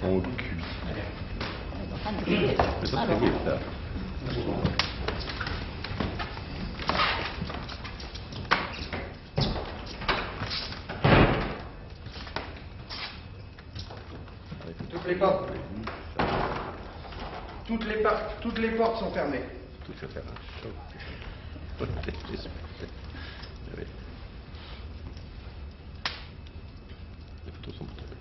On cuit. Mais ça, c'est oui, ça. Toutes les portes sont fermées. Tout ça fait un choc. Oui. Les photos sont très belles.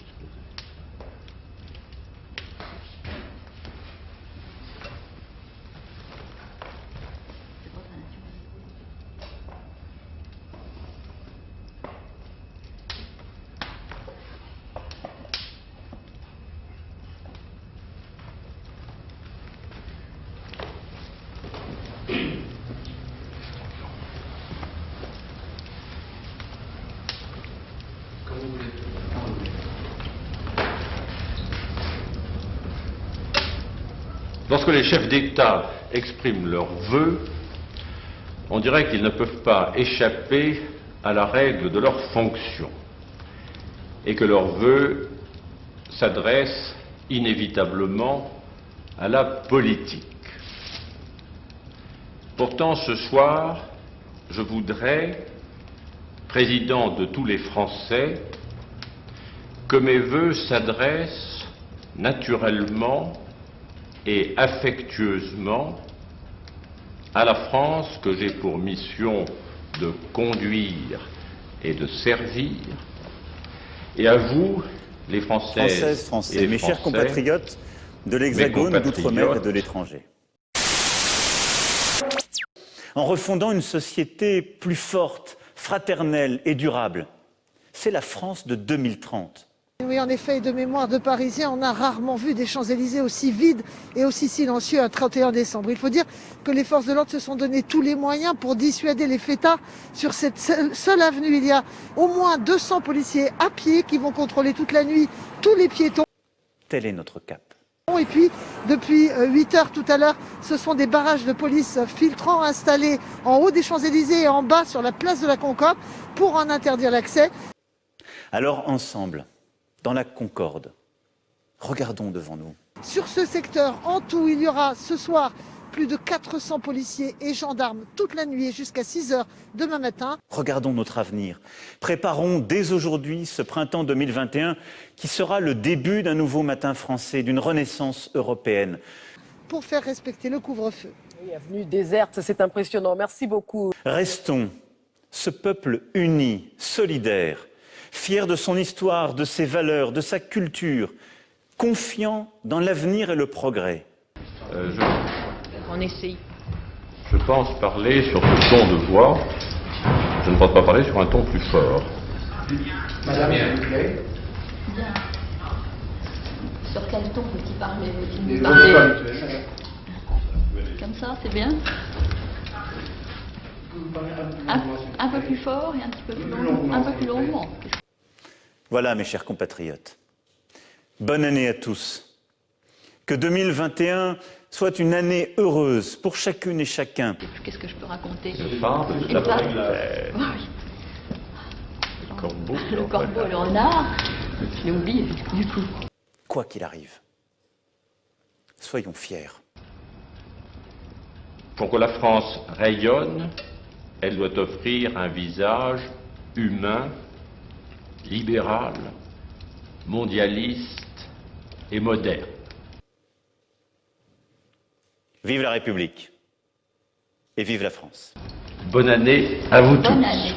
Lorsque les chefs d'État expriment leurs vœux, on dirait qu'ils ne peuvent pas échapper à la règle de leur fonction et que leurs vœux s'adressent inévitablement à la politique. Pourtant, ce soir, je voudrais, président de tous les Français, que mes vœux s'adressent naturellement et affectueusement à la France que j'ai pour mission de conduire et de servir, et à vous, les Françaises, Français, et les mes chers Français, compatriotes de l'Hexagone, d'outre-mer et de l'étranger. En refondant une société plus forte, fraternelle et durable, c'est la France de 2030. Oui, en effet, de mémoire de Parisiens, on a rarement vu des Champs-Élysées aussi vides et aussi silencieux un 31 décembre. Il faut dire que les forces de l'ordre se sont donné tous les moyens pour dissuader les fêtards. Sur cette seule avenue, il y a au moins 200 policiers à pied qui vont contrôler toute la nuit tous les piétons. Tel est notre cap. Et puis, depuis 8 heures tout à l'heure, ce sont des barrages de police filtrants installés en haut des Champs-Élysées et en bas sur la place de la Concorde pour en interdire l'accès. Alors ensemble, dans la Concorde, regardons devant nous. Sur ce secteur, en tout, il y aura ce soir plus de 400 policiers et gendarmes toute la nuit et jusqu'à 6 heures demain matin. Regardons notre avenir. Préparons dès aujourd'hui ce printemps 2021 qui sera le début d'un nouveau matin français, d'une renaissance européenne. Pour faire respecter le couvre-feu. Oui, avenue déserte, c'est impressionnant. Merci beaucoup. Restons ce peuple uni, solidaire, fier de son histoire, de ses valeurs, de sa culture, confiant dans l'avenir et le progrès. On essaye. Je pense parler sur ce ton de voix. Je ne pense pas parler sur un ton plus fort. Madame, s'il vous plaît. Bien. Sur quel ton veux-tu parler? Veux-tu Les nous parler voix habituelles, madame. comme ça, c'est bien? Vous parlez Un peu plus fort et un petit peu plus longuement. Un peu plus longuement. Voilà, mes chers compatriotes. Bonne année à tous. Que 2021 soit une année heureuse pour chacune et chacun. Qu'est-ce que je peux raconter? Le phare de toute Une la part- planète. Oui. Le corbeau, Le corbeau et le renard, je l'ai oublié du coup. Quoi qu'il arrive, soyons fiers. Pour que la France rayonne, elle doit offrir un visage humain, libéral, mondialiste et moderne. Vive la République et vive la France. Bonne année à vous tous. Bonne année.